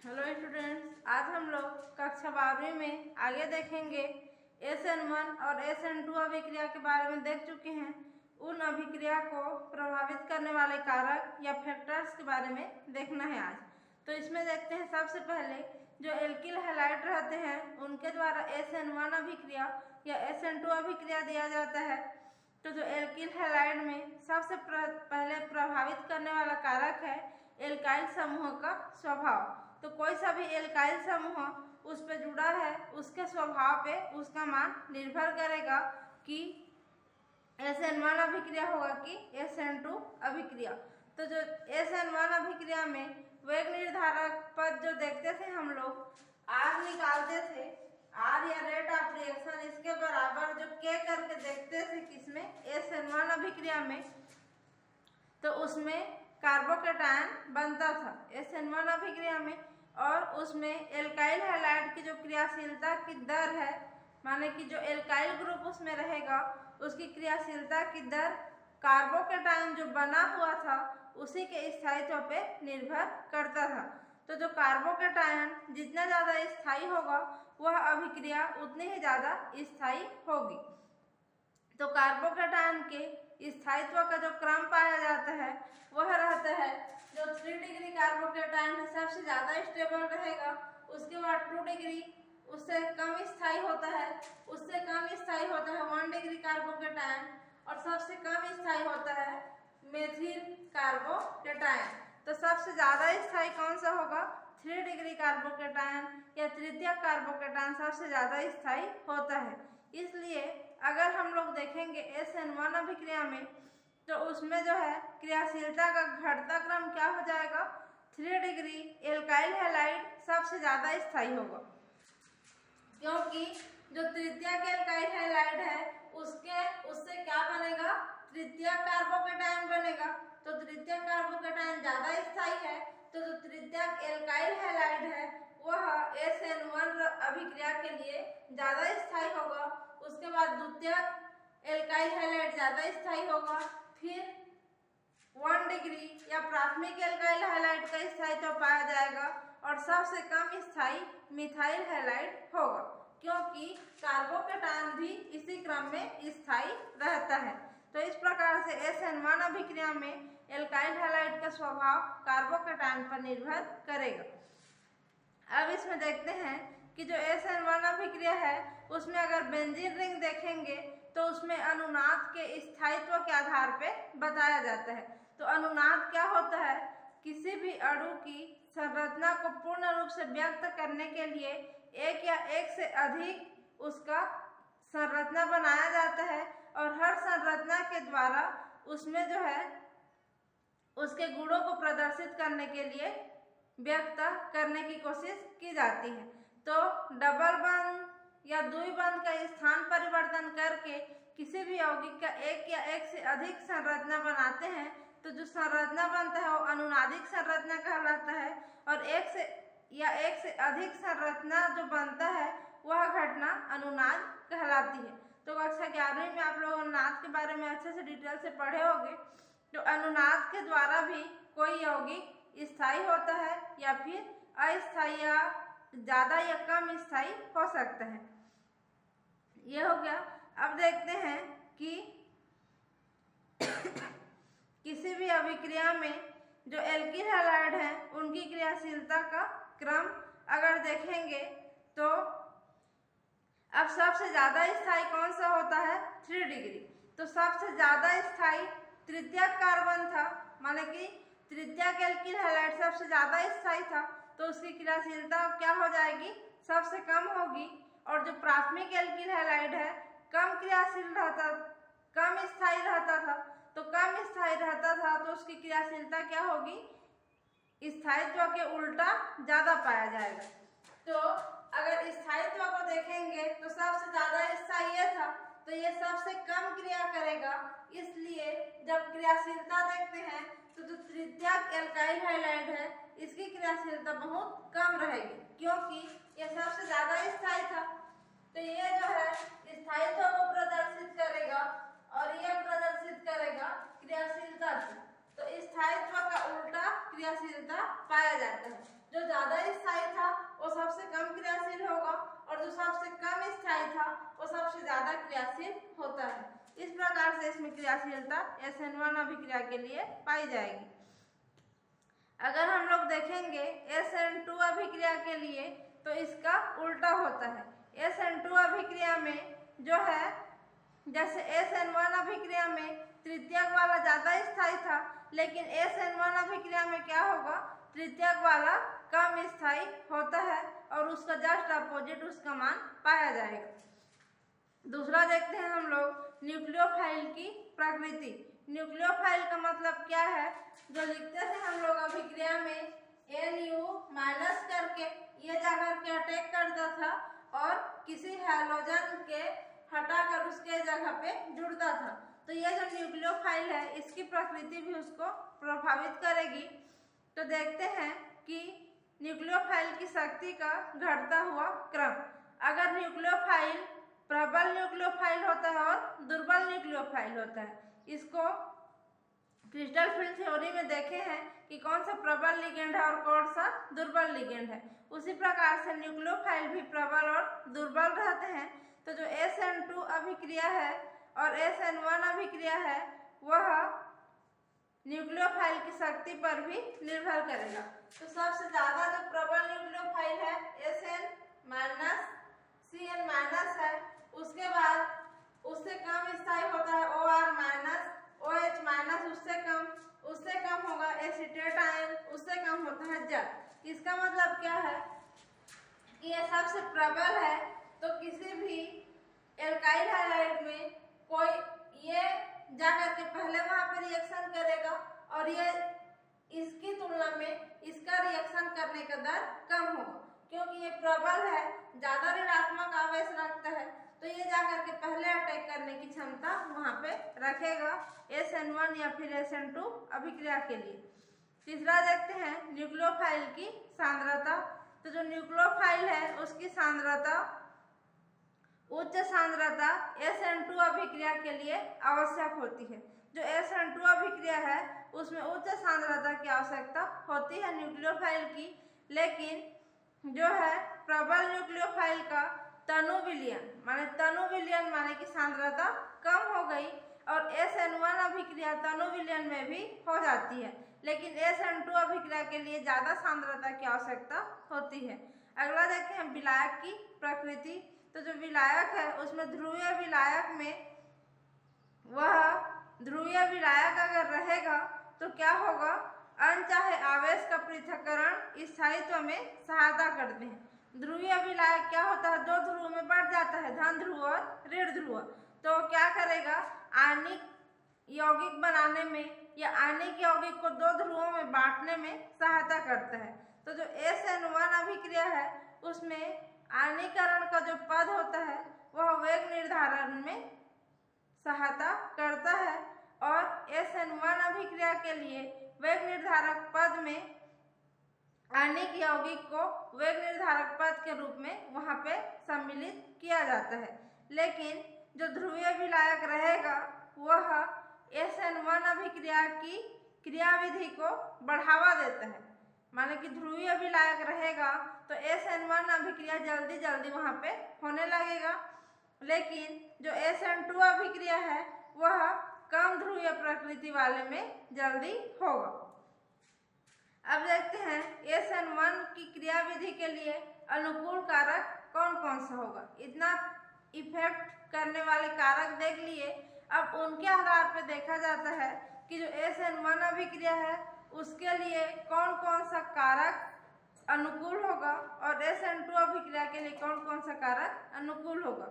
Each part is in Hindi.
हेलो स्टूडेंट्स, आज हम लोग कक्षा 12वीं में आगे देखेंगे। SN1 और SN2 अभिक्रिया के बारे में देख चुके हैं। उन अभिक्रिया को प्रभावित करने वाले कारक या फैक्टर्स के बारे में देखना है आज। तो इसमें देखते हैं, सबसे पहले जो एल्किल हैलाइड रहते हैं उनके द्वारा SN1 अभिक्रिया या SN2 अभिक्रिया दिया जाता है। तो जो एल्किल हैलाइड में सबसे पहले प्रभावित करने वाला कारक है एल्काइल समूह का स्वभाव। तो कोई सा भी एल्काइल समूह उस पे जुड़ा है, उसके स्वभाव पे उसका मान निर्भर करेगा कि SN1 अभिक्रिया होगा कि SN2 अभिक्रिया। तो जो SN1 अभिक्रिया में वेग निर्धारक पद जो देखते थे हम लोग, R निकालते थे, R या रेट ऑफ रिएक्शन इसके बराबर जो K करके देखते थे किसमें, SN1 अभिक्रिया में, तो उसमें कार्बोकेटायन बनता था SN1 अभिक्रिया में। और उसमें एल्काइल हैलाइड की जो क्रियाशीलता की दर है, माने कि जो एल्काइल ग्रुप उसमें रहेगा उसकी क्रियाशीलता की दर कार्बोकेटायन जो बना हुआ था उसी के स्थायित्व पे निर्भर करता था। तो जो कार्बोकेटायन जितना ज़्यादा स्थायी होगा वह अभिक्रिया उतनी ही ज़्यादा स्थायी होगी। तो कार्बोकेटायन के स्थायित्व का जो क्रम पाया जाता है वह रहता है, जो 3 डिग्री कार्बोकेटायन सबसे ज़्यादा स्टेबल रहेगा, उसके बाद 2 डिग्री उससे कम स्थायी होता है, उससे कम स्थायी होता है 1 डिग्री कार्बोकेटायन, और सबसे कम स्थायी होता है मेथिल कार्बोकेटायन। तो सबसे ज़्यादा स्थायी कौन सा होगा? 3 डिग्री कार्बोकेटायन या तृतीयक कार्बोकेटायन सबसे ज़्यादा स्थायी होता है। इसलिए अगर हम लोग देखेंगे SN1 अभिक्रिया में, तो उसमें जो है क्रियाशीलता का घटता क्रम क्या हो जाएगा? 3 डिग्री एल्काइल हैलाइड सबसे ज़्यादा स्थायी होगा, क्योंकि जो तृतीयक एल्काइल हैलाइड है उससे क्या बनेगा? तृतीयक कार्बोकेटायन बनेगा। तो तृतीयक कार्बोकेटायन ज़्यादा स्थायी है, तो जो तृतीयक एल्काइल हैलाइड है वह SN1 अभिक्रिया के लिए ज़्यादा स्थायी होगा। उसके बाद द्वितीयक एल्काइल हैलाइड ज़्यादा स्थायी होगा, फिर 1 डिग्री या प्राथमिक एल्काइल हैलाइड का स्थायित्व पाया जाएगा, और सबसे कम स्थायी मिथाइल हैलाइड होगा, क्योंकि कार्बोकेटायन भी इसी क्रम में स्थायी रहता है। तो इस प्रकार से SN1 अभिक्रिया में एल्काइल हैलाइड का स्वभाव कार्बोकेटायन पर निर्भर करेगा। अब इसमें देखते हैं कि जो SN1 अभिक्रिया है उसमें अगर बेंजीन रिंग देखेंगे तो उसमें अनुनाद के स्थायित्व के आधार पे बताया जाता है। तो अनुनाद क्या होता है? किसी भी अणु की संरचना को पूर्ण रूप से व्यक्त करने के लिए एक या एक से अधिक उसका संरचना बनाया जाता है, और हर संरचना के द्वारा उसमें जो है उसके गुणों को प्रदर्शित करने के लिए व्यक्त करने की कोशिश की जाती है। तो डबल बंध या द्वि बंध का स्थान परिवर्तन करके किसी भी यौगिक का एक या एक से अधिक संरचना बनाते हैं, तो जो संरचना बनता है वो अनुनादिक संरचना कहलाता है, और एक से अधिक संरचना जो बनता है वह घटना अनुनाद कहलाती है। तो कक्षा 11वीं में आप लोग अनुनाद के बारे में अच्छे से डिटेल से पढ़े होंगे। तो अनुनाद के द्वारा भी कोई यौगिक स्थायी होता है या फिर अस्थायी या ज़्यादा या कम स्थायी हो सकता है। ये हो गया। अब देखते हैं कि किसी भी अभिक्रिया में जो एल्किल हैलाइड हैं उनकी क्रियाशीलता का क्रम अगर देखेंगे तो अब सबसे ज़्यादा स्थायी कौन सा होता है? 3 डिग्री। तो सबसे ज़्यादा स्थायी तृतीयक कार्बन था, माने कि तृतीयक एल्किल हैलाइड सबसे ज़्यादा स्थायी था, तो उसकी क्रियाशीलता क्या हो जाएगी? सबसे कम होगी। और जो प्राथमिक एल्किल हैलाइड है कम क्रियाशील रहता, कम स्थायी रहता था, तो कम स्थायी रहता था तो उसकी क्रियाशीलता क्या होगी? स्थायित्व के उल्टा ज़्यादा पाया जाएगा। तो अगर स्थायित्व को देखेंगे तो सबसे ज़्यादा स्थायी ये था, तो ये सबसे कम क्रिया करेगा। इसलिए जब क्रियाशीलता देखते हैं तो जो तृतीयक एल्काइल हैलाइड है इसकी क्रियाशीलता बहुत कम रहेगी, क्योंकि ये सबसे ज़्यादा स्थायी था। तो ये जो है स्थायित्व को प्रदर्शित करेगा और ये प्रदर्शित करेगा क्रियाशीलता को। तो स्थायित्व का उल्टा क्रियाशीलता पाया जाता है। जो ज्यादा स्थायी था वो सबसे कम क्रियाशील होगा और जो सबसे कम स्थायी था वो सबसे ज्यादा क्रियाशील होता है। इस प्रकार से इसमें क्रियाशीलता SN1 अभिक्रिया के लिए पाई जाएगी। अगर हम लोग देखेंगे SN2 अभिक्रिया के लिए तो इसका उल्टा होता है। SN2 अभिक्रिया में जो है, जैसे SN1 अभिक्रिया में तृतीयक वाला ज्यादा स्थायी था, लेकिन SN1 अभिक्रिया में क्या होगा, तृतीयक वाला कम स्थायी होता है और उसका जस्ट अपोजिट उसका मान पाया जाएगा। दूसरा देखते हैं हम लोग न्यूक्लियोफाइल की प्रकृति। न्यूक्लियोफाइल का मतलब क्या है, जो लिखते थे हम लोग अभिक्रिया में Nu माइनस करके ये जाकर के अटैक करता था और किसी हैलोजन के हटाकर उसके जगह पे जुड़ता था। तो ये जो न्यूक्लियोफाइल है इसकी प्रकृति भी उसको प्रभावित करेगी। तो देखते हैं कि न्यूक्लियोफाइल की शक्ति का घटता हुआ क्रम। अगर न्यूक्लियोफाइल प्रबल न्यूक्लियोफाइल होता है और दुर्बल न्यूक्लियोफाइल होता है, इसको क्रिस्टल फील्ड थ्योरी में देखे हैं कि कौन सा प्रबल लिगेंड है और कौन सा दुर्बल लिगेंड है। उसी प्रकार से न्यूक्लियोफाइल भी प्रबल और दुर्बल रहते हैं। तो जो SN2 अभिक्रिया है और SN1 अभिक्रिया है वह न्यूक्लियोफाइल की शक्ति पर भी निर्भर करेगा। तो सबसे ज्यादा जो प्रबल न्यूक्लियोफाइल है SN माइनस CN माइनस है, उसके बाद उससे कम स्थायी होता है OR माइनस, OH माइनस उससे कम होगा एसीटेट आयन, उससे कम होता है जल। इसका मतलब क्या है कि ये सबसे प्रबल है। तो किसी भी एल्काइल हैलाइड में कोई ये जाकर के पहले वहां पे रिएक्शन करेगा और ये इसकी तुलना में इसका रिएक्शन करने का दर कम होगा, क्योंकि ये प्रबल है, ज्यादा ऋणात्मक आवेश रखता है। तो ये जाकर के पहले अटैक करने की क्षमता वहां पे रखेगा SN1 या फिर SN2 अभिक्रिया के लिए। तीसरा देखते हैं न्यूक्लियोफाइल की सांद्रता। तो जो न्यूक्लियोफाइल है उसकी सांद्रता उच्च सांद्रता SN2 अभिक्रिया के लिए आवश्यक होती है। जो SN2 अभिक्रिया है उसमें उच्च सांद्रता की आवश्यकता होती है न्यूक्लियोफाइल की, लेकिन जो है प्रबल न्यूक्लियोफाइल का तनु विलयन माने की सांद्रता कम हो गई और SN1 अभिक्रिया तनु विलयन में भी हो जाती है, लेकिन SN2 अभिक्रिया के लिए ज्यादा सांद्रता की आवश्यकता होती है। अगला देखते हैं विलायक की प्रकृति। तो जो विलायक है उसमें ध्रुवीय विलायक में वह ध्रुवीय विलायक अगर रहेगा तो क्या होगा, अनचाहे आवेश का पृथक्करण स्थायित्व में सहायता करते हैं। ध्रुवीय विलायक क्या होता है, दो ध्रुव में बढ़ जाता है, धन ध्रुव और ऋण ध्रुव। तो क्या करेगा, आणिक यौगिक बनाने में या आणिक यौगिक को दो ध्रुवों में बांटने में सहायता करता है। तो जो SN1 अभिक्रिया है उसमें आणीकरण का जो पद होता है वह वेग निर्धारण में सहायता करता है और SN1 अभिक्रिया के लिए वेग निर्धारक पद में आणिक यौगिक को वेग निर्धारक पद के रूप में वहां पे सम्मिलित किया जाता है। लेकिन जो ध्रुवीय विलायक रहेगा वह SN1 अभिक्रिया की क्रियाविधि को बढ़ावा देता है। माने कि ध्रुवीय विलायक रहेगा तो SN1 अभिक्रिया जल्दी जल्दी वहां पे होने लगेगा, लेकिन जो SN2 अभिक्रिया है वह कम ध्रुवीय प्रकृति वाले में जल्दी होगा। अब देखते हैं SN1 की क्रियाविधि के लिए अनुकूल कारक कौन कौन सा होगा। इतना इफेक्ट करने वाले कारक देख लिए, अब उनके आधार पर देखा जाता है कि जो SN1 अभिक्रिया है उसके लिए कौन कौन सा कारक अनुकूल होगा और SN2 अभिक्रिया के लिए कौन कौन सा कारक अनुकूल होगा।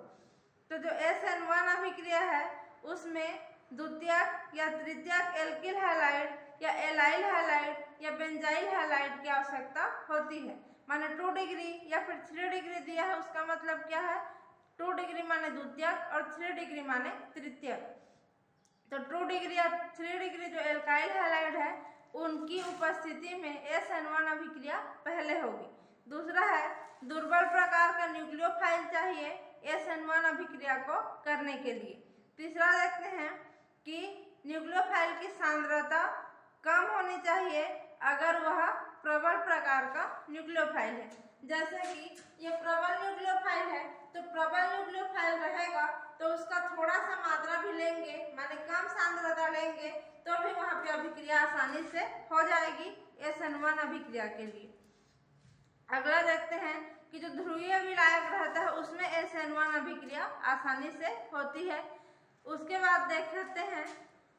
तो जो SN1 अभिक्रिया है उसमें द्वितीयक या तृतीयक एल्किल हैलाइड या एलाइल हैलाइड या बेंजाइल हैलाइड की आवश्यकता होती है। माने 2 डिग्री या फिर 3 डिग्री दिया है, उसका मतलब क्या है, 2 डिग्री माने द्वितीयक और 3 डिग्री माने तृतीयक। तो 2 डिग्री या 3 डिग्री जो एल्काइल हैलाइड है उनकी उपस्थिति में SN1 अभिक्रिया पहले होगी। दूसरा है दुर्बल प्रकार का न्यूक्लियोफाइल चाहिए SN1 अभिक्रिया को करने के लिए। तीसरा देखते हैं कि न्यूक्लियोफाइल की सांद्रता कम होनी चाहिए अगर वह प्रबल प्रकार का न्यूक्लियोफाइल है। जैसे कि ये प्रबल न्यूक्लियोफाइल है, तो प्रबल न्यूक्लियोफाइल रहेगा तो उसका थोड़ा सा मात्रा भी लेंगे, माने कम सांद्रता लेंगे, तो भी वहाँ पे अभिक्रिया आसानी से हो जाएगी SN1 अभिक्रिया के लिए। अगला देखते हैं कि जो ध्रुवीय विलायक रहता है उसमें SN1 अभिक्रिया आसानी से होती है। उसके बाद देख लेते हैं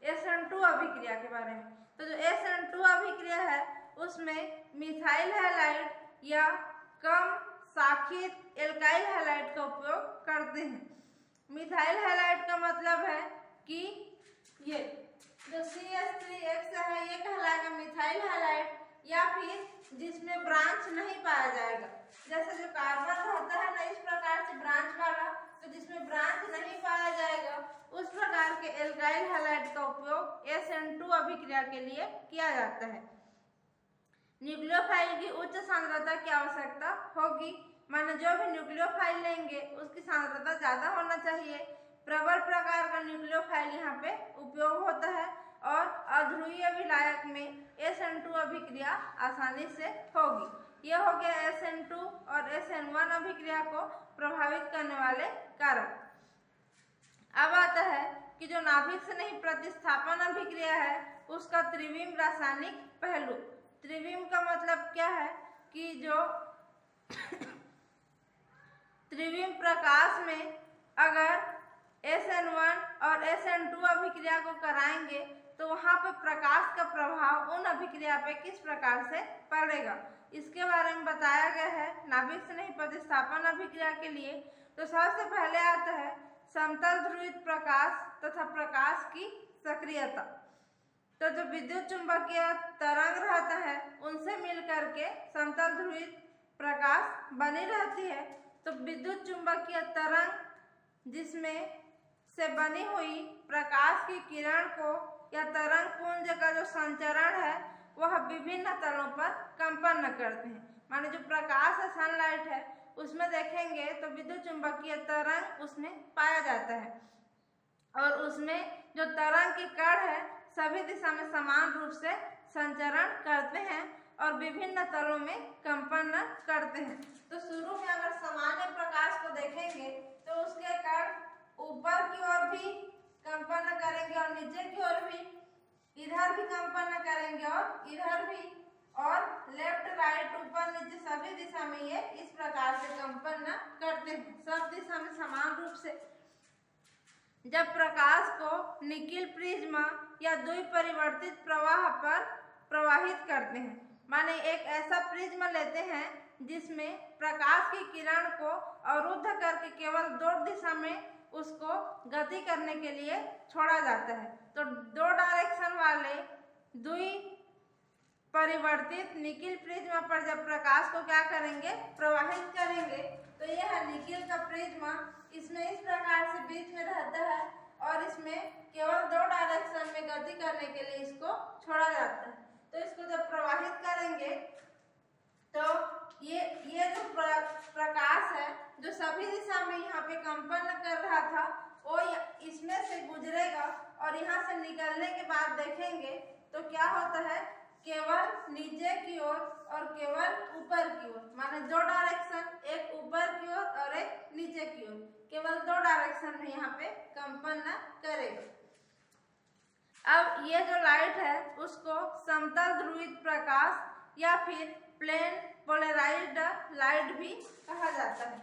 SN2 अभिक्रिया के बारे में। तो जो SN2 अभिक्रिया है उसमें मिथाइल हैलाइड या कम शाखित एल्काइल हैलाइड का उपयोग करते हैं। मिथाइल हैलाइड का मतलब है कि ये जो CH3X है ये कहलाएगा मिथाइल हैलाइड, या फिर जिसमें ब्रांच नहीं पाया जाएगा। जैसे जो कार्बन रहता है ना इस प्रकार से ब्रांच वाला, तो जिसमें ब्रांच नहीं पाया जाएगा उस प्रकार के एल्काइल हैलाइड का उपयोग SN2 अभिक्रिया के लिए किया जाता है। न्यूक्लियोफाइल की उच्च सांद्रता की आवश्यकता होगी, माने जो भी न्यूक्लियोफाइल लेंगे उसकी सांद्रता ज्यादा होना चाहिए। प्रबल प्रकार का न्यूक्लियोफाइल यहाँ पे उपयोग होता है और अध्रुवीय विलायक में SN2 अभिक्रिया आसानी से होगी। यह हो गया SN2 और SN1 अभिक्रिया को प्रभावित करने वाले कारक। अब आता है कि जो नाभिक से नहीं प्रतिस्थापन अभिक्रिया है उसका त्रिविम रासायनिक पहलू। त्रिविम का मतलब क्या है कि जो त्रिविम प्रकाश में अगर SN1 और SN2 अभिक्रिया को कराएंगे तो वहाँ पे प्रकाश का प्रभाव उन अभिक्रिया पे किस प्रकार से पड़ेगा, इसके बारे में बताया गया है नाभिक से नहीं प्रतिस्थापन अभिक्रिया के लिए। तो सबसे पहले आता है समतल ध्रुवित प्रकाश तथा प्रकाश की सक्रियता। तो जो विद्युत चुंबकीय तरंग रहता है उनसे मिलकर के समतल ध्रुवित प्रकाश बनी रहती है। तो विद्युत चुंबकीय तरंग जिसमें से बनी हुई प्रकाश की किरण को या तरंग पुंज का जो संचरण है वह विभिन्न तलों पर कंपन करते हैं। माने जो प्रकाश है सनलाइट है उसमें देखेंगे तो विद्युत चुंबकीय तरंग उसमें पाया जाता है और उसमें जो तरंग की कण है सभी दिशा में समान रूप से संचरण करते हैं और विभिन्न तलों में कंपन करते हैं। तो शुरू में अगर सामान्य प्रकाश को देखेंगे तो उसके कण ऊपर की ओर भी कंपन करेंगे और नीचे की ओर भी, इधर भी कंपन करेंगे और इधर भी, और लेफ्ट राइट ऊपर नीचे सभी दिशा में ये इस प्रकार से कंपन करते हैं, सब दिशा में समान रूप से। जब प्रकाश को निकिल प्रिज्म या द्विपरिवर्तित प्रवाह पर प्रवाहित करते हैं, माने एक ऐसा प्रिज्म लेते हैं जिसमें प्रकाश की किरण को अवरुद्ध करके केवल दो दिशा में उसको गति करने के लिए छोड़ा जाता है। तो दो डायरेक्शन वाले द्विपरिवर्तित निकिल प्रिज्म पर जब प्रकाश को क्या करेंगे, प्रवाहित करेंगे, तो यह है निकिल का प्रिज्म। इसमें इस प्रकार से बीच में रहता है और इसमें केवल दो डायरेक्शन में गति करने के लिए इसको छोड़ा जाता है। तो इसको जब प्रवाहित करेंगे तो ये जो प्रकाश है जो सभी दिशा में यहाँ पे कंपन कर रहा था वो इसमें से गुजरेगा और यहाँ से निकलने के बाद देखेंगे तो क्या होता है, केवल नीचे की ओर और केवल ऊपर की ओर, माने दो डायरेक्शन, एक ऊपर की ओर और एक नीचे की ओर, केवल दो डायरेक्शन में यहाँ पे कंपन करेगा। अब ये जो लाइट है उसको समतल ध्रुवित प्रकाश या फिर प्लेन पोलराइज्ड लाइट भी कहा जाता है।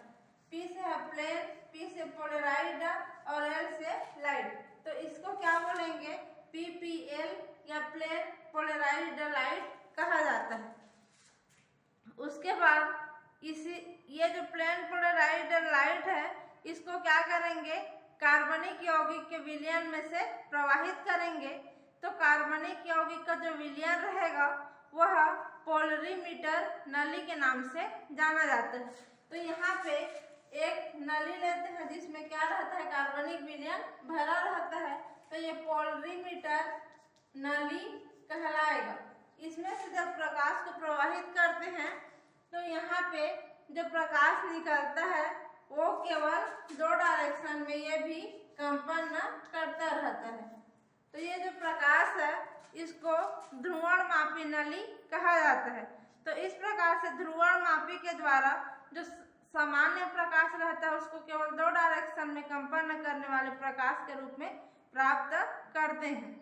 P से है प्लेन, P से पोलराइज्ड और L से लाइट, तो इसको क्या बोलेंगे, PPL या प्लेन पोलराइज्ड लाइट कहा जाता है। उसके बाद ये जो प्लेन पोलराइज्ड लाइट है इसको क्या करेंगे, कार्बनिक यौगिक के विलयन में से प्रवाहित करेंगे। तो कार्बनिक यौगिक का जो विलयन रहेगा वह पोलरीमीटर नली के नाम से जाना जाता है। तो यहाँ पे एक नली लेते हैं जिसमें क्या रहता है, कार्बनिक विलयन भरा रहता है, तो ये पोलरीमीटर नली कहलाएगा। इसमें से जब प्रकाश को प्रवाहित करते हैं तो यहाँ पे जो प्रकाश निकलता है वो केवल दो डायरेक्शन में ये भी कंपन करता रहता है। तो ये जो प्रकाश है इसको ध्रुवणमापी नली कहा जाता है। तो इस प्रकार से ध्रुवणमापी के द्वारा जो सामान्य प्रकाश रहता है उसको केवल 2 डायरेक्शन में कंपन करने वाले प्रकाश के रूप में प्राप्त करते हैं।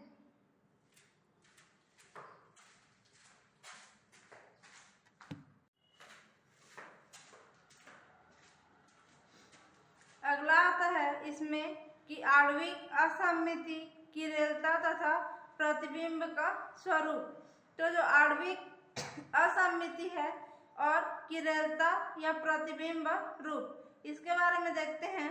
अगला आता है इसमें कि आणविक असममिति, किरेलता तथा प्रतिबिंब का स्वरूप। तो जो आणविक असममिति है और किरेलता या प्रतिबिंब रूप, इसके बारे में देखते हैं।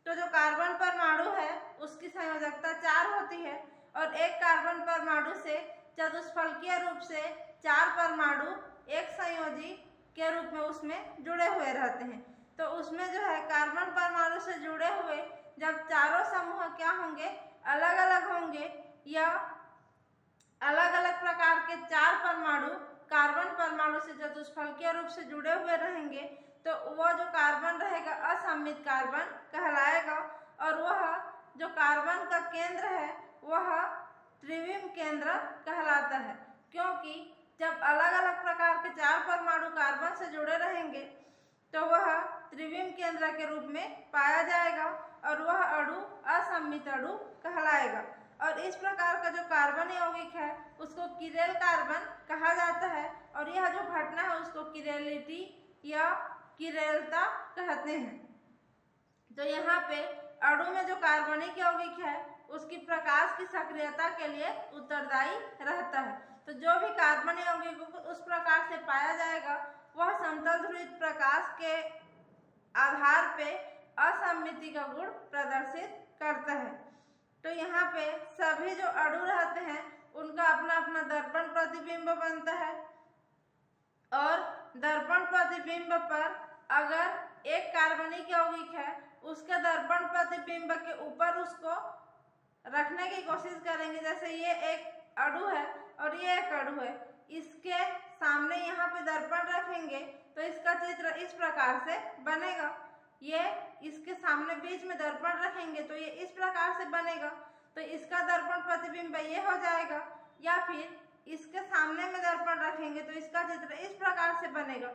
तो जो कार्बन परमाणु है उसकी संयोजकता 4 होती है और एक कार्बन परमाणु से चतुष्फलकीय रूप से 4 परमाणु एक संयोजी के रूप में उसमें जुड़े हुए रहते हैं। तो उसमें जो है कार्बन परमाणु से जुड़े हुए जब चारों समूह क्या होंगे, अलग अलग होंगे या अलग अलग प्रकार के 4 परमाणु कार्बन परमाणु से चतुष्फलकीय रूप से जुड़े हुए रहेंगे, तो वह जो कार्बन रहेगा असममित कार्बन कहलाएगा और वह जो कार्बन का केंद्र है वह त्रिविम केंद्र कहलाता है, क्योंकि जब अलग अलग प्रकार के 4 परमाणु कार्बन से जुड़े रहेंगे तो वह त्रिविम केंद्र के रूप में पाया जाएगा और वह अणु असममित अणु कहलाएगा। और इस प्रकार का जो कार्बन यौगिक है उसको किरेल कार्बन कहा जाता है और यह जो घटना है उसको किरेलिटी या किरेलता कहते हैं। तो यहाँ पे अणु में जो कार्बनिक यौगिक है उसकी प्रकाश की सक्रियता के लिए उत्तरदायी रहता है। तो जो भी कार्बन यौगिक उस प्रकार से पाया जाएगा वह समतल ध्रुवित प्रकाश के आधार पे असममिति का गुण प्रदर्शित करता है। तो यहाँ पे सभी जो अणु रहते हैं उनका अपना अपना दर्पण प्रतिबिंब बनता है और दर्पण प्रतिबिंब पर अगर एक कार्बनिक यौगिक है उसके दर्पण प्रतिबिंब के ऊपर उसको रखने की कोशिश करेंगे। जैसे ये एक अणु है और ये एक अणु है, इसके सामने यहाँ पे दर्पण रखेंगे तो इसका चित्र इस प्रकार से बनेगा। ये इसके सामने बीच में दर्पण रखेंगे तो ये इस प्रकार से बनेगा, तो इसका दर्पण प्रतिबिंब ये हो जाएगा। या फिर इसके सामने में दर्पण रखेंगे तो इसका चित्र इस प्रकार से बनेगा।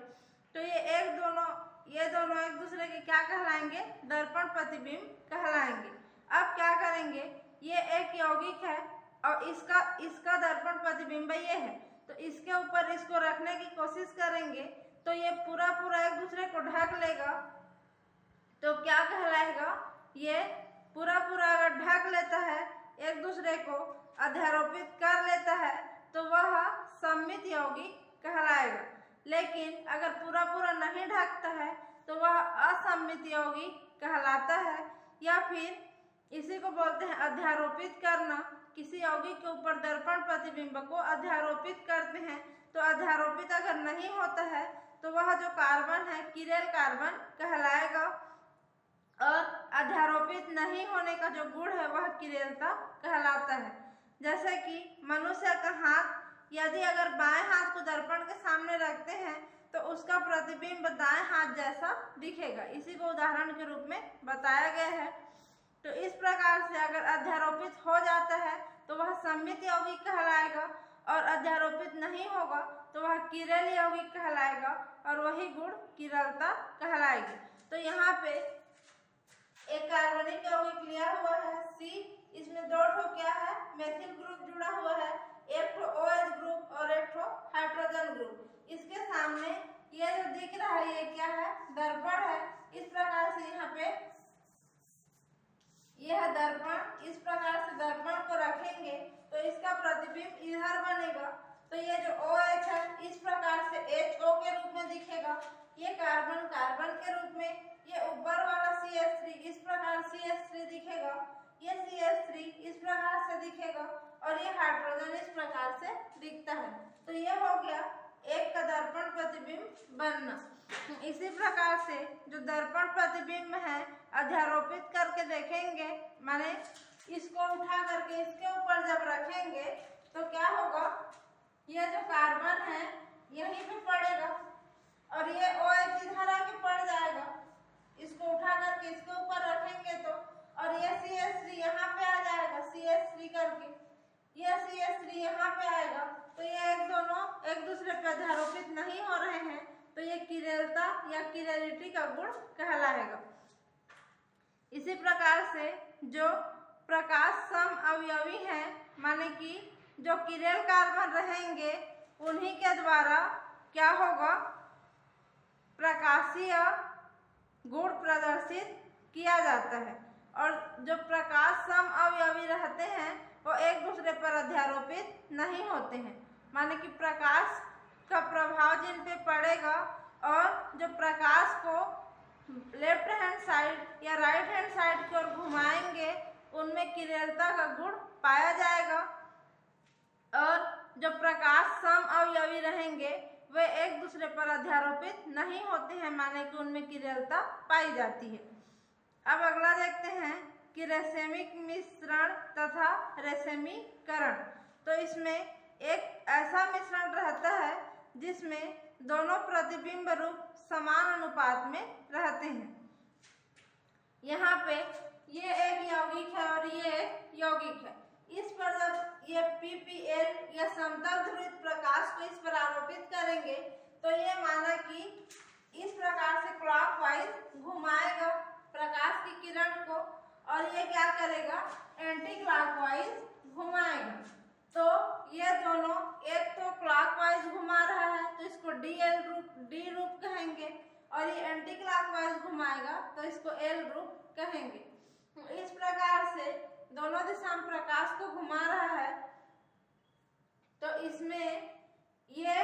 तो ये दोनों एक दूसरे के क्या कहलाएंगे, दर्पण प्रतिबिंब कहलाएंगे। अब क्या करेंगे, ये एक यौगिक है और इसका दर्पण प्रतिबिंब ये है, तो इसके ऊपर इसको रखने की कोशिश करेंगे तो ये पूरा एक दूसरे को ढक लेगा। तो क्या कहलाएगा, ये पूरा अगर ढक लेता है एक दूसरे को अध्यारोपित कर लेता है तो वह सममित यौगिक कहलाएगा। लेकिन अगर पूरा नहीं ढकता है तो वह असममित यौगिक कहलाता है। या फिर इसी को बोलते हैं अध्यारोपित करना। किसी यौगिक के ऊपर दर्पण प्रतिबिंब को अध्यारोपित करते हैं, तो अध्यारोपित अगर नहीं होता है तो वह जो कार्बन है किरेल कार्बन कहलाएगा और अध्यारोपित नहीं होने का जो गुण है वह किरेलता कहलाता है। जैसे कि मनुष्य का हाथ, यदि अगर बाएं हाथ को दर्पण के सामने रखते हैं तो उसका प्रतिबिंब दाएं हाथ जैसा दिखेगा। इसी को उदाहरण के रूप में बताया गया है। तो इस प्रकार से अगर अध्यारोपित हो जाता है तो वह सममित यौगिक कहलाएगा और अध्यारोपित नहीं होगा तो वह किरेल यौगिक कहलाएगा और वही गुण किरलता कहलाएगी। तो यहाँ पे एक कार्बनिक यौगिक लिया हुआ है C, इसमें 2 ठो क्या है, मेथिल ग्रुप जुड़ा हुआ है, एक ठो OH ग्रुप और एक ठो हाइड्रोजन ग्रुप। इसके सामने ये जो दिख रहा है ये क्या है, दर्पण है। इस प्रकार से यहाँ पे यह दर्पण, इस प्रकार से दर्पण को रखेंगे तो इसका प्रतिबिंब इधर बनेगा। तो ये जो OH है इस प्रकार से HO के रूप में दिखेगा, ये कार्बन के रूप में, ये ऊपर वाला CH3 इस प्रकार CH3 दिखेगा, ये CH3 इस प्रकार से दिखेगा और ये हाइड्रोजन इस प्रकार से दिखता है। तो ये हो गया एक का दर्पण प्रतिबिंब बनना। इसी प्रकार से जो दर्पण प्रतिबिंब है अध्यारोपित करके देखेंगे, माने इसको उठा करके इसके ऊपर जब रखेंगे तो क्या होगा, ये जो कार्बन है यहीं पे पड़ेगा और ये OH इधर आके पड़ जाएगा। इसको उठा करके इसके ऊपर रखेंगे तो, और ये CH3 यहाँ पे आ जाएगा CH3 करके, ये CH3 यहाँ पे आएगा, तो ये दोनों एक दूसरे पे अध्यारोपित नहीं हो रहे हैं, तो ये किरेलता या किरेलिटी का गुण कहलाएगा। इसी प्रकार से जो प्रकाश सम अवयवी हैं, माने कि जो किरेल कार्बन रहेंगे उन्हीं के द्वारा क्या होगा, प्रकाशीय गुण प्रदर्शित किया जाता है। और जो प्रकाश सम अवयवी रहते हैं वो एक दूसरे पर अध्यारोपित नहीं होते हैं, माने कि प्रकाश का प्रभाव जिन पे पड़ेगा और जो प्रकाश को लेफ्ट हैंड साइड या राइट हैंड साइड की ओर घुमाएंगे उनमें किरेलता का गुण पाया जाएगा। और जो प्रकाश सम अवयवी रहेंगे वे एक दूसरे पर अध्यारोपित नहीं होते हैं, माने कि उनमें किरेलता पाई जाती है। अब अगला देखते हैं कि रेसेमिक मिश्रण तथा रेसेमीकरण। तो इसमें एक ऐसा मिश्रण रहता है जिसमें दोनों प्रतिबिंब रूप समान अनुपात में रहते हैं। यहाँ पे ये एक यौगिक है और ये एक यौगिक है। इस पर जब ये PPL या समतल ध्रुवित प्रकाश को इस पर आरोपित करेंगे तो ये माना कि इस प्रकार से क्लॉकवाइज घुमाएगा प्रकाश की किरण को, और ये क्या करेगा, एंटी क्लॉकवाइज घुमाएगा। तो ये दोनों, एक तो क्लॉकवाइज घुमा रहा है तो इसको D रूप कहेंगे, और ये एंटी क्लॉकवाइज घुमाएगा तो इसको L रूप कहेंगे। इस प्रकार से दोनों दिशा में प्रकाश को घुमा रहा है, तो इसमें ये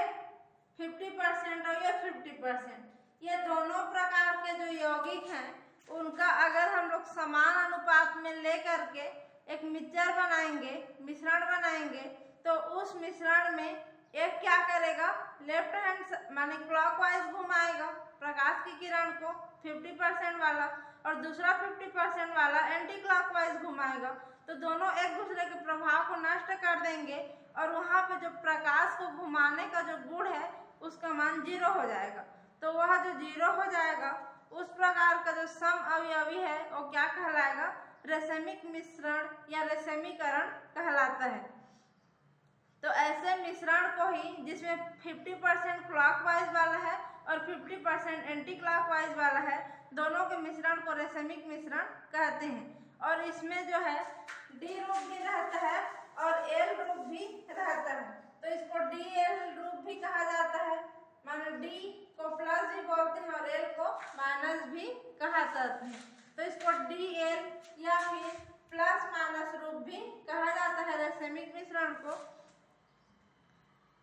50% और ये 50%, ये दोनों प्रकार के जो यौगिक हैं उनका अगर हम लोग समान अनुपात में लेकर के एक मिक्सचर बनाएंगे, मिश्रण बनाएंगे, तो उस मिश्रण में एक क्या करेगा, लेफ्ट हैंड माने क्लॉकवाइज घुमाएगा प्रकाश की किरण को 50% वाला, और दूसरा 50% वाला एंटी क्लॉकवाइज घुमाएगा। तो दोनों एक दूसरे के प्रभाव को नष्ट कर देंगे और वहाँ पे जो प्रकाश को घुमाने का जो गुण है उसका मान 0 हो जाएगा। तो वह जो 0 हो जाएगा उस प्रकार का जो सम अवयवी है वो क्या कहलाएगा, रेसेमिक मिश्रण या रेसेमीकरण कहलाता है। तो ऐसे मिश्रण को ही जिसमें 50% क्लॉकवाइज वाला है और 50% एंटी क्लॉकवाइज वाला है, दोनों के मिश्रण को रेसेमिक मिश्रण कहते हैं। और इसमें जो है D रूप भी रहता है और L रूप भी रहता है, तो इसको DL रूप भी कहा जाता है, माने D को प्लस भी बोलते हैं और L को माइनस भी कहा जाता है। तो इसको DL या फिर प्लस माइनस रूप भी कहा जाता है रेसेमिक मिश्रण को।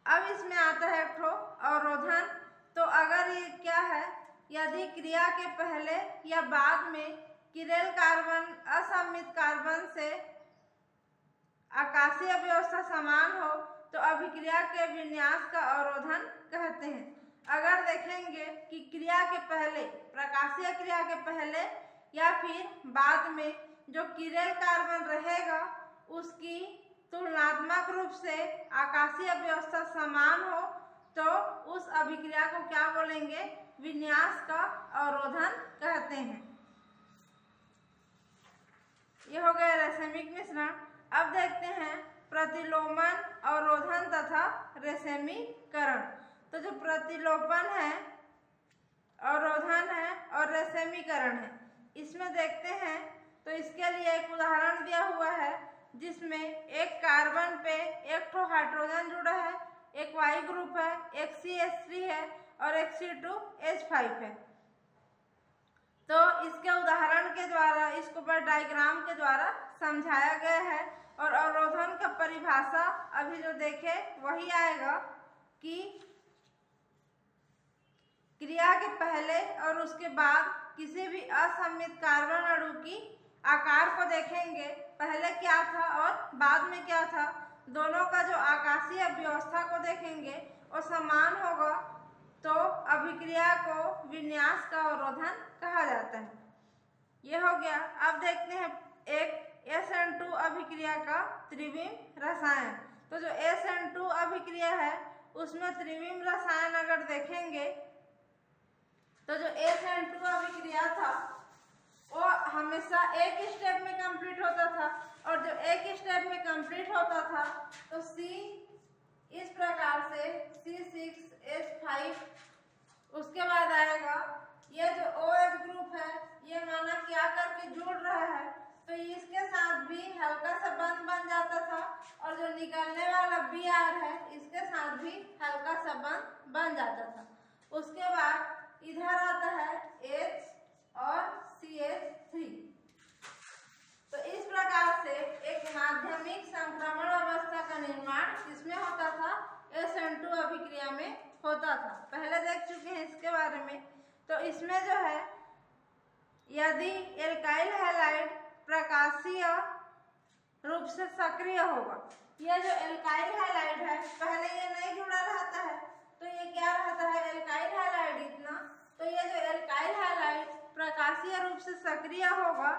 अब इसमें आता है एक अवरोधन। तो अगर ये क्या है, यदि क्रिया के पहले या बाद में किरेल कार्बन असममित कार्बन से आकाशीय व्यवस्था समान हो तो अभिक्रिया के विन्यास का अवरोधन कहते हैं। अगर देखेंगे कि क्रिया के पहले, प्रकाशीय क्रिया के पहले या फिर बाद में जो किरेल कार्बन रहेगा उसकी तुलनात्मक रूप से आकाशीय व्यवस्था समान हो तो उस अभिक्रिया को क्या बोलेंगे, विन्यास का अवरोधन कहते हैं। ये हो गया रेसेमिक मिश्रण। अब देखते हैं प्रतिलोमन, अवरोधन तथा रेसेमीकरण। तो जो प्रतिलोपन है, अवरोधन है और रेसेमीकरण है, इसमें देखते हैं तो इसके लिए एक उदाहरण दिया हुआ है जिसमें एक कार्बन पे एक तो हाइड्रोजन जुड़ा है, एक Y ग्रुप है, एक CH3 है और एक C2H5 है। तो इसके उदाहरण के द्वारा, इसको पर डायग्राम के द्वारा समझाया गया है। और अवरोधन का परिभाषा अभी जो देखे वही आएगा कि क्रिया के पहले और उसके बाद किसी भी असममित कार्बन अणु की आकार को देखेंगे, पहले क्या था और बाद में क्या था, दोनों का जो आकाशीय व्यवस्था को देखेंगे वो समान होगा तो अभिक्रिया को विन्यास का अवरोधन कहा जाता है। ये हो गया। अब देखते हैं एक SN2 अभिक्रिया का त्रिविम रसायन। तो जो SN2 अभिक्रिया है उसमें त्रिविम रसायन अगर देखेंगे तो जो SN2 अभिक्रिया था वो हमेशा एक स्टेप में कंप्लीट होता था, और जो एक स्टेप में कंप्लीट होता था तो C इस प्रकार से C6H5, उसके बाद आएगा ये जो OH ग्रुप है, ये माना कि आकर के जुड़ रहा है तो इसके साथ भी हल्का सा बंध बन जाता था, और जो निकलने वाला Br है इसके साथ भी हल्का सा बंध बन जाता था। उसके बाद इधर आता है H और CH3। तो इस प्रकार से एक माध्यमिक संक्रमण अवस्था का निर्माण किसमें होता था? SN2 अभिक्रिया में होता था। पहले देख चुके हैं इसके बारे में। तो इसमें जो है यदि एल्काइल हैलाइड प्रकाशीय रूप से सक्रिय होगा, यह जो एल्काइल हैलाइड है पहले ये नहीं जुड़ा रहता है तो ये क्या रहता है? एल्काइल हैलाइड इतना। तो ये जो एल्काइल हैलाइड प्रकाशीय रूप से सक्रिय होगा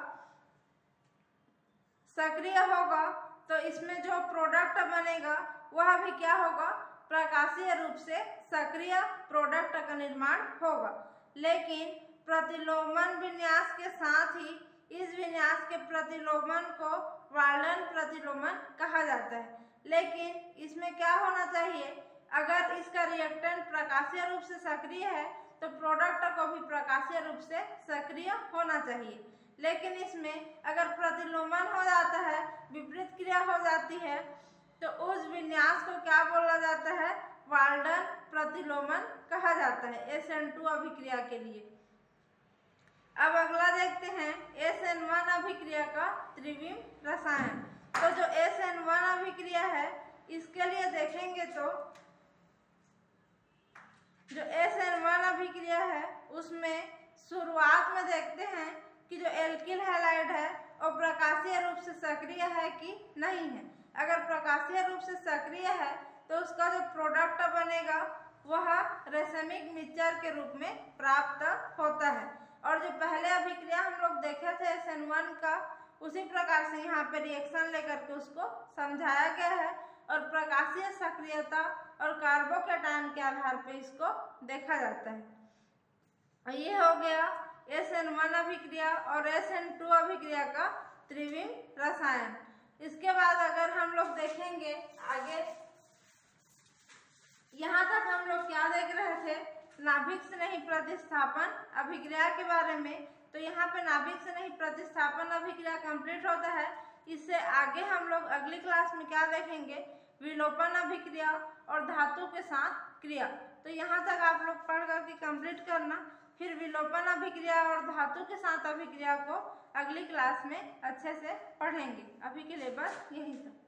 तो इसमें जो प्रोडक्ट बनेगा वह भी क्या होगा? प्रकाशीय रूप से सक्रिय प्रोडक्ट का निर्माण होगा। लेकिन प्रतिलोमन विन्यास के साथ ही इस विन्यास के प्रतिलोमन को वाल्डन प्रतिलोमन कहा जाता है। लेकिन इसमें क्या होना चाहिए? अगर इसका रिएक्टेंट प्रकाशीय रूप से सक्रिय है तो प्रोडक्ट को भी प्रकाशीय रूप से सक्रिय होना चाहिए। लेकिन इसमें अगर प्रतिलोमन हो जाता है, विपरीत क्रिया हो जाती है, तो उस विन्यास को क्या बोला जाता है? वाल्डन प्रतिलोमन कहा जाता है SN2 अभिक्रिया के लिए। अब अगला देखते हैं SN1 अभिक्रिया का त्रिविम रसायन। तो जो SN1 अभिक्रिया है इसके लिए देखेंगे तो जो SN1 अभिक्रिया है उसमें शुरुआत में देखते हैं कि जो एल्किल हैलाइड है वो प्रकाशीय रूप से सक्रिय है कि नहीं है। अगर प्रकाशीय रूप से सक्रिय है तो उसका जो प्रोडक्ट बनेगा वह रेशमिक मिक्सचर के रूप में प्राप्त होता है। और जो पहले अभिक्रिया हम लोग देखे थे SN1 का, उसी प्रकार से यहाँ पे रिएक्शन लेकर के उसको समझाया गया है और प्रकाशीय सक्रियता और कार्बोकैटायन के आधार पर इसको देखा जाता है। ये हो गया SN1 अभिक्रिया और SN2 अभिक्रिया का त्रिविम रसायन। इसके बाद अगर हम लोग देखेंगे आगे, यहाँ तक हम लोग क्या देख रहे थे? नाभिक स्नेही प्रतिस्थापन अभिक्रिया के बारे में। तो यहाँ पे नाभिक स्नेही प्रतिस्थापन अभिक्रिया कंप्लीट होता है। इससे आगे हम लोग अगली क्लास में क्या देखेंगे? विलोपन अभिक्रिया और धातु के साथ क्रिया। तो यहाँ तक आप लोग पढ़ करके कंप्लीट करना, फिर विलोपन अभिक्रिया और धातु के साथ अभिक्रिया को अगली क्लास में अच्छे से पढ़ेंगे। अभी के लिए बस यही सब।